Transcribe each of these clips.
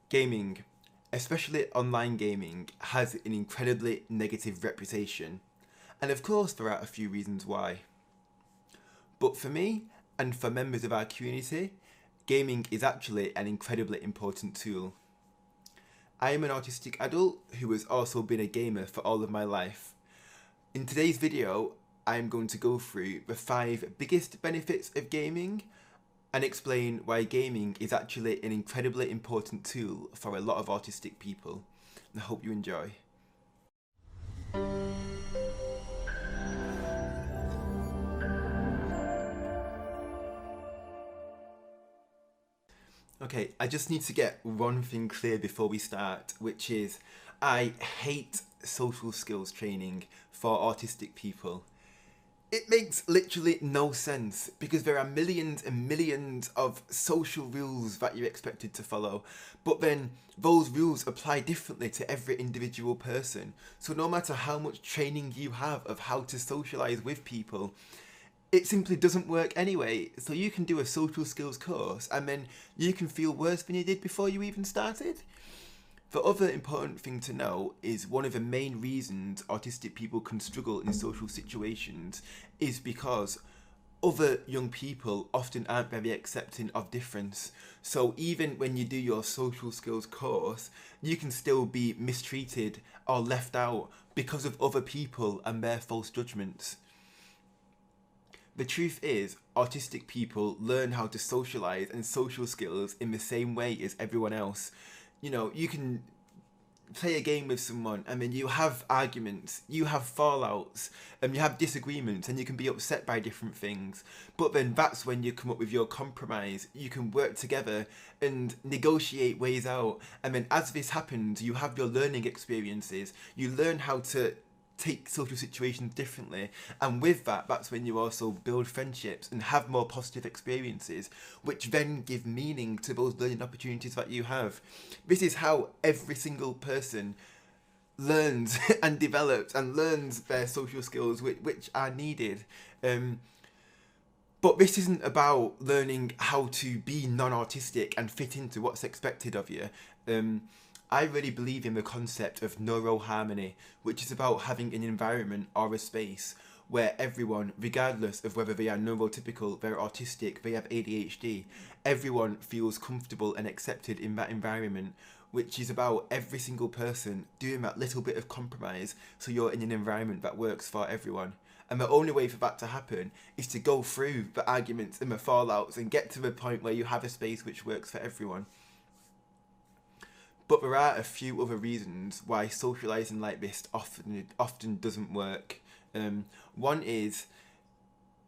Gaming, especially online gaming, has an incredibly negative reputation. And of course, there are a few reasons why. But for me, and for members of our community, gaming is actually an incredibly important tool. I am an autistic adult who has also been a gamer for all of my life. In today's video, I am going to go through the 5 biggest benefits of gaming and explain why gaming is actually an incredibly important tool for a lot of autistic people. I hope you enjoy. Okay, I just need to get one thing clear before we start, which is I hate social skills training for autistic people. It makes literally no sense because there are millions and millions of social rules that you're expected to follow, but then those rules apply differently to every individual person. So no matter how much training you have of how to socialize with people, it simply doesn't work anyway. So you can do a social skills course and then you can feel worse than you did before you even started. The other important thing to know is one of the main reasons autistic people can struggle in social situations is because other young people often aren't very accepting of difference. So even when you do your social skills course, you can still be mistreated or left out because of other people and their false judgments. The truth is, autistic people learn how to socialize and social skills in the same way as everyone else. You know, you can play a game with someone and then you have arguments, you have fallouts, and you have disagreements and you can be upset by different things. But then that's when you come up with your compromise. You can work together and negotiate ways out. And then as this happens, you have your learning experiences. You learn how to take social situations differently, and with that, that's when you also build friendships and have more positive experiences, which then give meaning to those learning opportunities that you have. This is how every single person learns and develops and learns their social skills which are needed. But this isn't about learning how to be non-autistic and fit into what's expected of you. I really believe in the concept of neuroharmony, which is about having an environment or a space where everyone, regardless of whether they are neurotypical, they're autistic, they have ADHD, everyone feels comfortable and accepted in that environment, which is about every single person doing that little bit of compromise so you're in an environment that works for everyone. And the only way for that to happen is to go through the arguments and the fallouts and get to the point where you have a space which works for everyone. But there are a few other reasons why socialising like this often doesn't work. One is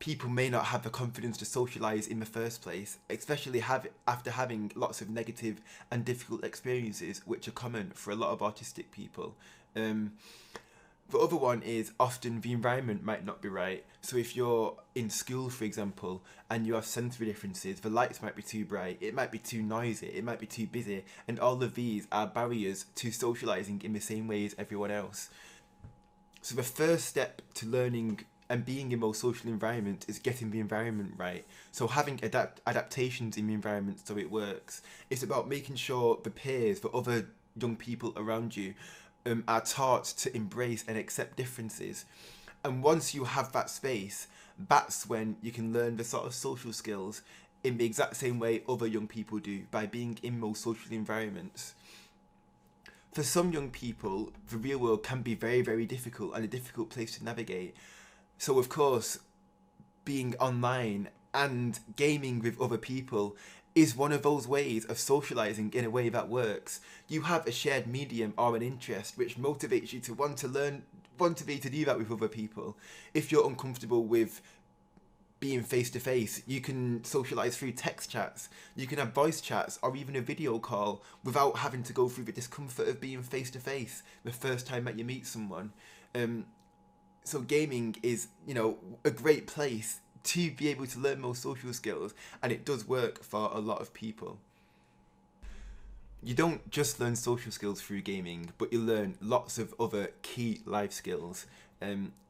people may not have the confidence to socialise in the first place, especially after having lots of negative and difficult experiences, which are common for a lot of autistic people. The other one is often the environment might not be right. So if you're in school, for example, and you have sensory differences, the lights might be too bright, it might be too noisy, it might be too busy, and all of these are barriers to socialising in the same way as everyone else. So the first step to learning and being in those social environments is getting the environment right. So having adaptations in the environment so it works. It's about making sure the peers, the other young people around you, are taught to embrace and accept differences. And once you have that space, that's when you can learn the sort of social skills in the exact same way other young people do, by being in those social environments. For some young people, the real world can be very, very difficult and a difficult place to navigate. So of course, being online and gaming with other people is one of those ways of socialising in a way that works. You have a shared medium or an interest which motivates you to want to learn, want to be able to do that with other people. If you're uncomfortable with being face to face, you can socialise through text chats, you can have voice chats or even a video call without having to go through the discomfort of being face to face the first time that you meet someone. So gaming is, a great place to be able to learn more social skills, and it does work for a lot of people. You don't just learn social skills through gaming, but you learn lots of other key life skills.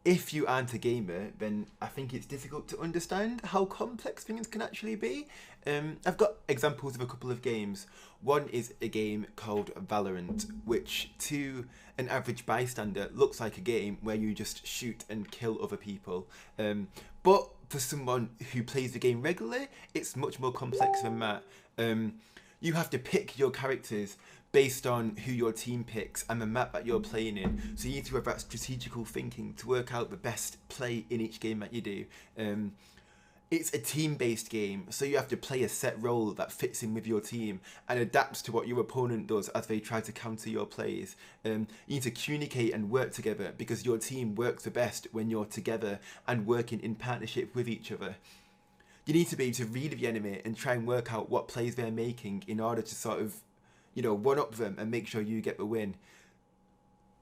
If you aren't a gamer, then I think it's difficult to understand how complex things can actually be. I've got examples of a couple of games. One is a game called Valorant, which to an average bystander looks like a game where you just shoot and kill other people. But for someone who plays the game regularly, it's much more complex than that. You have to pick your characters based on who your team picks and the map that you're playing in. So you need to have that strategical thinking to work out the best play in each game that you do. It's a team-based game, so you have to play a set role that fits in with your team and adapts to what your opponent does as they try to counter your plays. You need to communicate and work together because your team works the best when you're together and working in partnership with each other. You need to be able to read the enemy and try and work out what plays they're making in order to sort of, one-up them and make sure you get the win.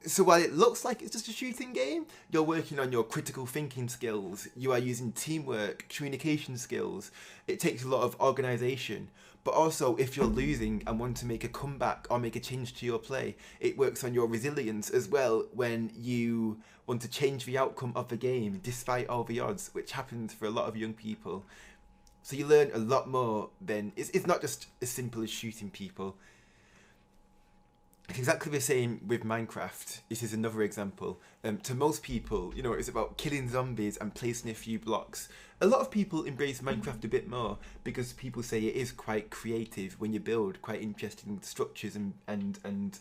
So while it looks like it's just a shooting game, you're working on your critical thinking skills, you are using teamwork, communication skills. It takes a lot of organisation. But also, if you're losing and want to make a comeback or make a change to your play, it works on your resilience as well when you want to change the outcome of the game despite all the odds, which happens for a lot of young people. So you learn a lot more than... It's not just as simple as shooting people. It's exactly the same with Minecraft. This is another example. To most people, it's about killing zombies and placing a few blocks. A lot of people embrace Minecraft a bit more because people say it is quite creative when you build quite interesting structures and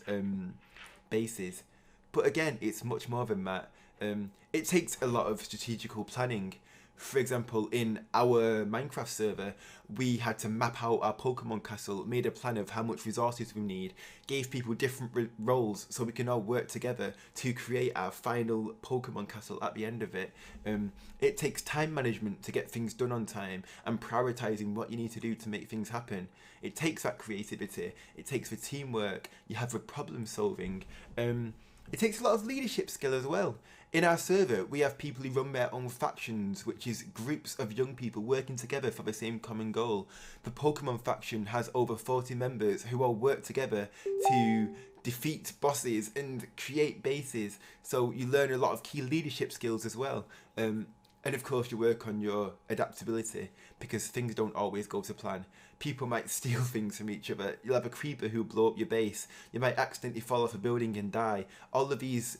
bases. But again, it's much more than that. It takes a lot of strategical planning. For example, in our Minecraft server, we had to map out our Pokemon castle, made a plan of how much resources we need, gave people different roles so we can all work together to create our final Pokemon castle at the end of it. It takes time management to get things done on time and prioritising what you need to do to make things happen. It takes that creativity, it takes the teamwork, you have the problem solving. It takes a lot of leadership skill as well. In our server, we have people who run their own factions, which is groups of young people working together for the same common goal. The Pokemon faction has over 40 members who all work together to defeat bosses and create bases. So you learn a lot of key leadership skills as well. And of course you work on your adaptability because things don't always go to plan. People might steal things from each other. You'll have a creeper who'll blow up your base. You might accidentally fall off a building and die. All of these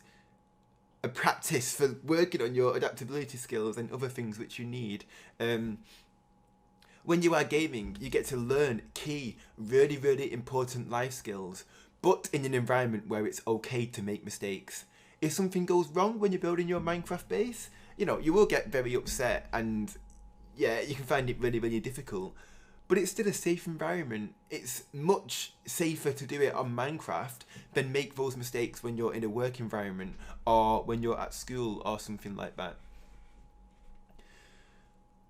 are practice for working on your adaptability skills and other things which you need. When you are gaming, you get to learn key, really, really important life skills, but in an environment where it's okay to make mistakes. If something goes wrong when you're building your Minecraft base, you will get very upset and yeah, you can find it really, really difficult. But it's still a safe environment. It's much safer to do it on Minecraft than make those mistakes when you're in a work environment or when you're at school or something like that.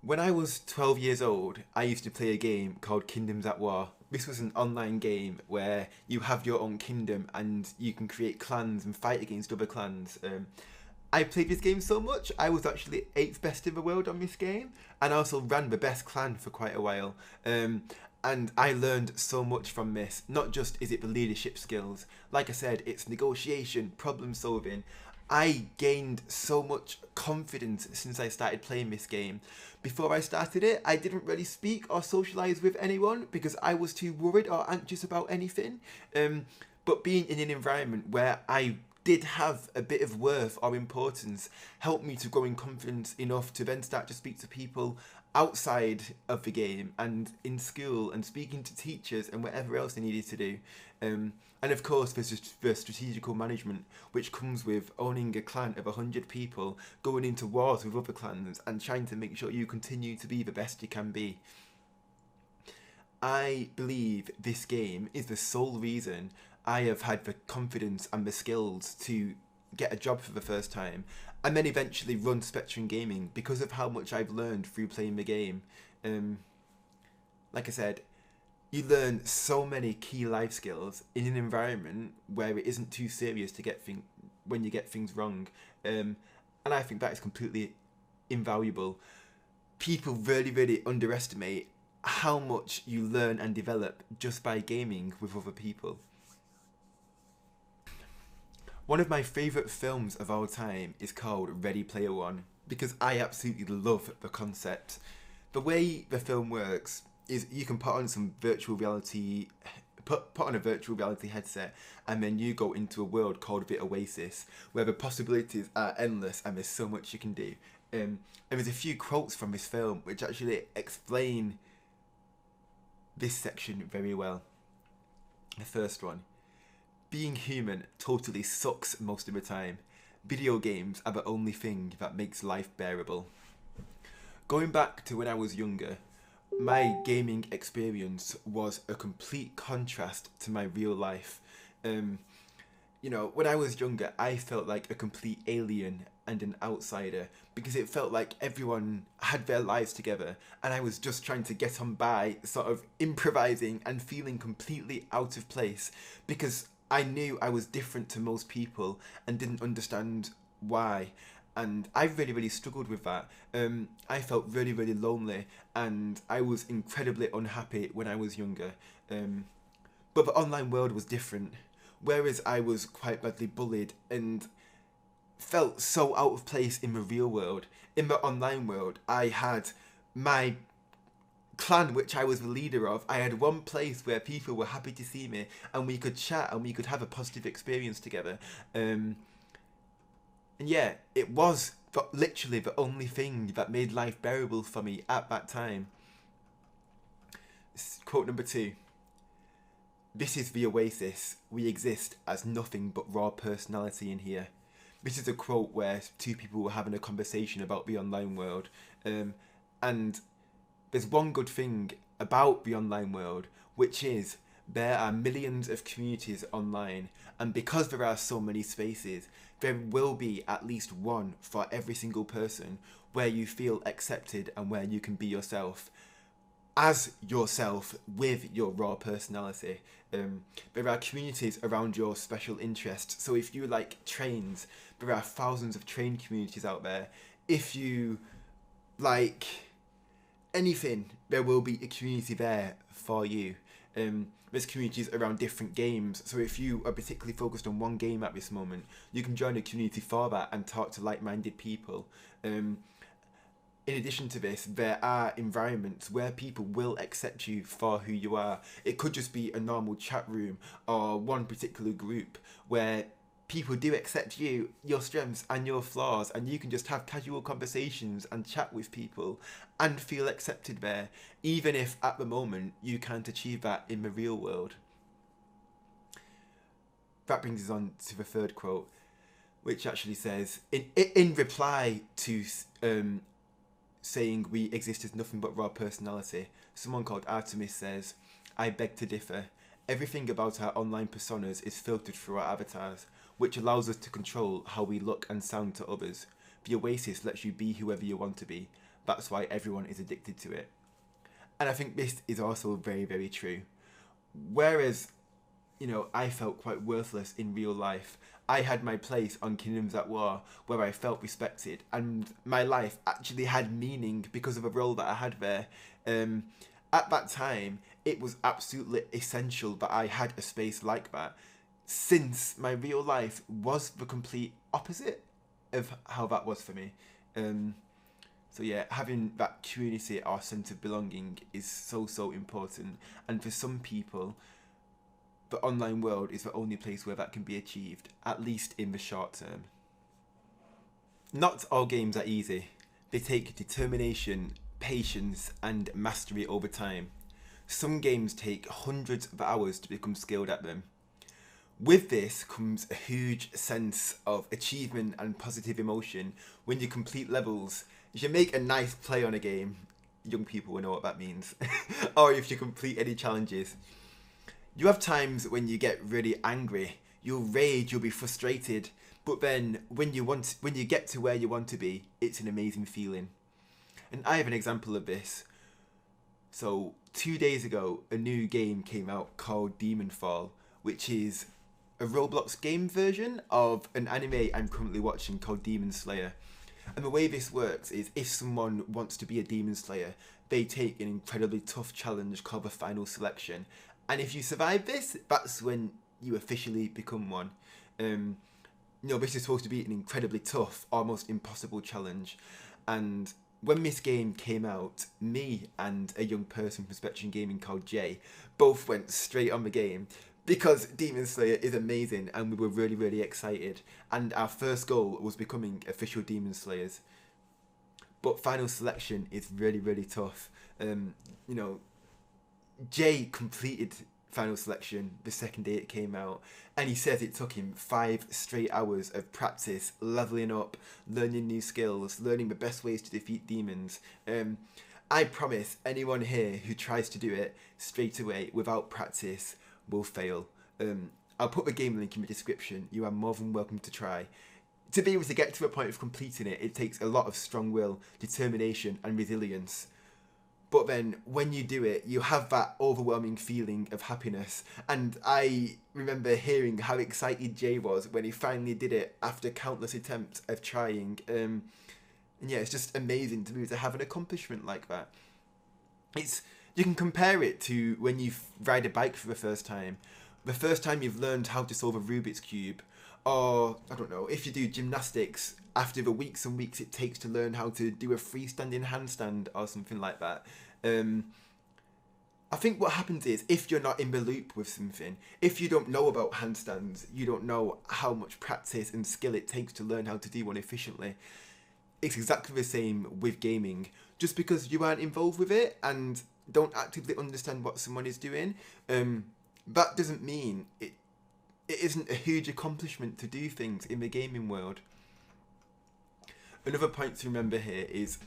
When I was 12 years old, I used to play a game called Kingdoms at War. This was an online game where you have your own kingdom and you can create clans and fight against other clans. I played this game so much, I was actually 8th best in the world on this game, and I also ran the best clan for quite a while. And I learned so much from this. Not just is it the leadership skills, like I said, it's negotiation, problem solving. I gained so much confidence since I started playing this game. Before I started it, I didn't really speak or socialise with anyone because I was too worried or anxious about anything. But being in an environment where I did have a bit of worth or importance helped me to grow in confidence enough to then start to speak to people outside of the game and in school and speaking to teachers and whatever else I needed to do. And of course there's just the strategical management which comes with owning a clan of 100 people, going into wars with other clans and trying to make sure you continue to be the best you can be. I believe this game is the sole reason I have had the confidence and the skills to get a job for the first time and then eventually run Spectrum Gaming because of how much I've learned through playing the game. Like I said, you learn so many key life skills in an environment where it isn't too serious to get when you get things wrong. And I think that is completely invaluable. People really, really underestimate how much you learn and develop just by gaming with other people. One of my favourite films of all time is called Ready Player One because I absolutely love the concept. The way the film works is you can put on some virtual reality, put on a virtual reality headset, and then you go into a world called the Oasis, where the possibilities are endless and there's so much you can do. And there's a few quotes from this film which actually explain this section very well. The first one: being human totally sucks most of the time. Video games are the only thing that makes life bearable. Going back to when I was younger, my gaming experience was a complete contrast to my real life. When I was younger, I felt like a complete alien and an outsider because it felt like everyone had their lives together and I was just trying to get on by, sort of improvising and feeling completely out of place because I knew I was different to most people and didn't understand why. And I really, really struggled with that. I felt really, really lonely and I was incredibly unhappy when I was younger. But the online world was different. Whereas I was quite badly bullied and felt so out of place in the real world, in the online world, I had my clan which I was the leader of. I had one place where people were happy to see me and we could chat and we could have a positive experience together. And yeah, it was literally the only thing that made life bearable for me at that time. Quote number 2. This is the Oasis. We exist as nothing but raw personality in here. This is a quote where two people were having a conversation about the online world. And there's one good thing about the online world, which is there are millions of communities online. And because there are so many spaces, there will be at least one for every single person where you feel accepted and where you can be yourself. As yourself with your raw personality. There are communities around your special interests. So if you like trains, there are thousands of train communities out there. If you like anything, there will be a community there for you. There's communities around different games. So if you are particularly focused on one game at this moment, you can join a community for that and talk to like-minded people. In addition to this, there are environments where people will accept you for who you are. It could just be a normal chat room or one particular group where people do accept you, your strengths and your flaws, and you can just have casual conversations and chat with people and feel accepted there, even if at the moment you can't achieve that in the real world. That brings us on to the third quote, which actually says, in reply to saying we exist as nothing but raw personality, someone called Artemis says, I beg to differ. Everything about our online personas is filtered through our avatars, which allows us to control how we look and sound to others. The Oasis lets you be whoever you want to be. That's why everyone is addicted to it. And I think this is also very, very true. Whereas, I felt quite worthless in real life, I had my place on Kingdoms at War where I felt respected and my life actually had meaning because of a role that I had there. At that time, it was absolutely essential that I had a space like that, since my real life was the complete opposite of how that was for me. So yeah, having that community or sense of belonging is so, so important. And for some people, the online world is the only place where that can be achieved, at least in the short term. Not all games are easy. They take determination, patience, and mastery over time. Some games take hundreds of hours to become skilled at them. With this comes a huge sense of achievement and positive emotion when you complete levels. If you make a nice play on a game, young people will know what that means, or if you complete any challenges. You have times when you get really angry, you'll rage, you'll be frustrated, but then when you get to where you want to be, it's an amazing feeling. And I have an example of this. So 2 days ago, a new game came out called Demon Fall, which is a Roblox game version of an anime I'm currently watching called Demon Slayer. And the way this works is if someone wants to be a Demon Slayer, they take an incredibly tough challenge called the Final Selection. And if you survive this, that's when you officially become one. this is supposed to be an incredibly tough, almost impossible challenge. And when this game came out, me and a young person from Spectrum Gaming called Jay both went straight on the game because Demon Slayer is amazing and we were really, really excited. And our first goal was becoming official Demon Slayers. But final selection is really, really tough. Jay completed final selection the second day it came out, and he says it took him 5 straight hours of practice, leveling up, learning new skills, learning the best ways to defeat demons. I promise anyone here who tries to do it straight away without practice will fail. I'll put the game link in the description. You are more than welcome to try. To be able to get to a point of completing it, it takes a lot of strong will, determination and resilience. But then when you do it, you have that overwhelming feeling of happiness. And I remember hearing how excited Jay was when he finally did it after countless attempts of trying. And yeah, it's just amazing to be able to have an accomplishment like that. You can compare it to when you ride a bike for the first time. The first time you've learned how to solve a Rubik's Cube. Or, I don't know, if you do gymnastics, after the weeks and weeks it takes to learn how to do a freestanding handstand or something like that. I think what happens is, if you're not in the loop with something, if you don't know about handstands, you don't know how much practice and skill it takes to learn how to do one efficiently. It's exactly the same with gaming. Just because you aren't involved with it and don't actively understand what someone is doing, that doesn't mean it isn't a huge accomplishment to do things in the gaming world. Another point to remember here is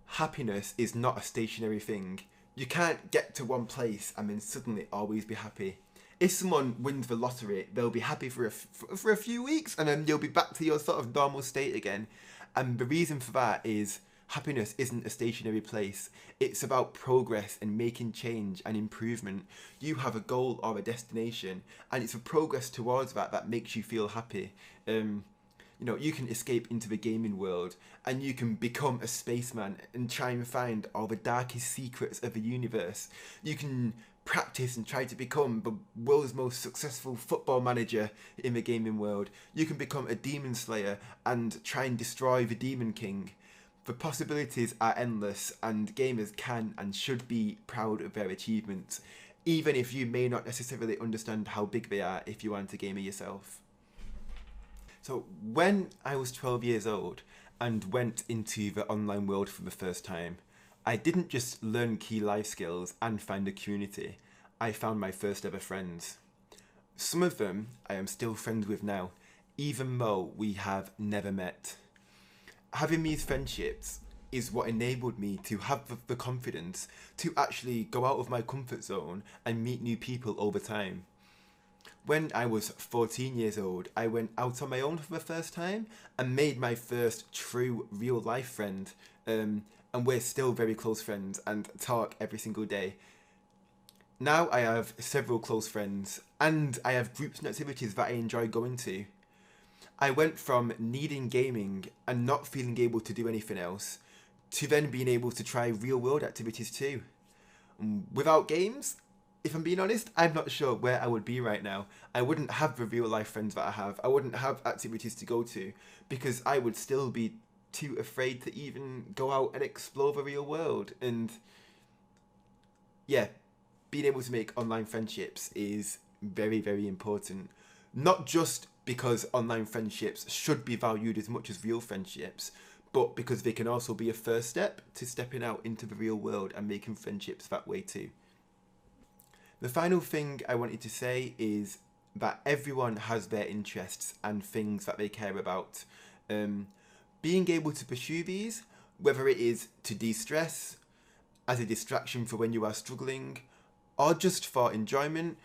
happiness is not a stationary thing. You can't get to one place and then suddenly always be happy. If someone wins the lottery, they'll be happy for a few weeks and then you'll be back to your sort of normal state again. And the reason for that is happiness isn't a stationary place. It's about progress and making change and improvement. You have a goal or a destination, and it's a progress towards that makes you feel happy. You can escape into the gaming world and you can become a spaceman and try and find all the darkest secrets of the universe. You can practice and try to become the world's most successful football manager in the gaming world. You can become a demon slayer and try and destroy the Demon King. The possibilities are endless, and gamers can and should be proud of their achievements, even if you may not necessarily understand how big they are if you aren't a gamer yourself. So when I was 12 years old and went into the online world for the first time, I didn't just learn key life skills and find a community. I found my first ever friends. Some of them I am still friends with now, even though we have never met. Having these friendships is what enabled me to have the confidence to actually go out of my comfort zone and meet new people over time. When I was 14 years old, I went out on my own for the first time and made my first true real life friend. And we're still very close friends and talk every single day. Now I have several close friends and I have groups and activities that I enjoy going to. I went from needing gaming and not feeling able to do anything else to then being able to try real world activities too. Without games, if I'm being honest, I'm not sure where I would be right now. I wouldn't have the real life friends that I have. I wouldn't have activities to go to because I would still be too afraid to even go out and explore the real world. And yeah, being able to make online friendships is very, very important. Not just because online friendships should be valued as much as real friendships, but because they can also be a first step to stepping out into the real world and making friendships that way too. The final thing I wanted to say is that everyone has their interests and things that they care about. Being able to pursue these, whether it is to de-stress, as a distraction for when you are struggling, or just for enjoyment,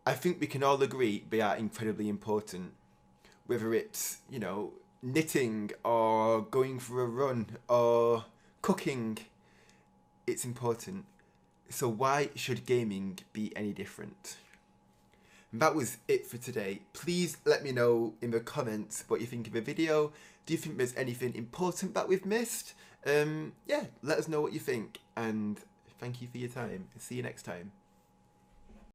I think we can all agree they are incredibly important. Whether it's, knitting or going for a run or cooking, it's important. So why should gaming be any different? And that was it for today. Please let me know in the comments what you think of the video. Do you think there's anything important that we've missed? Let us know what you think, and thank you for your time. See you next time.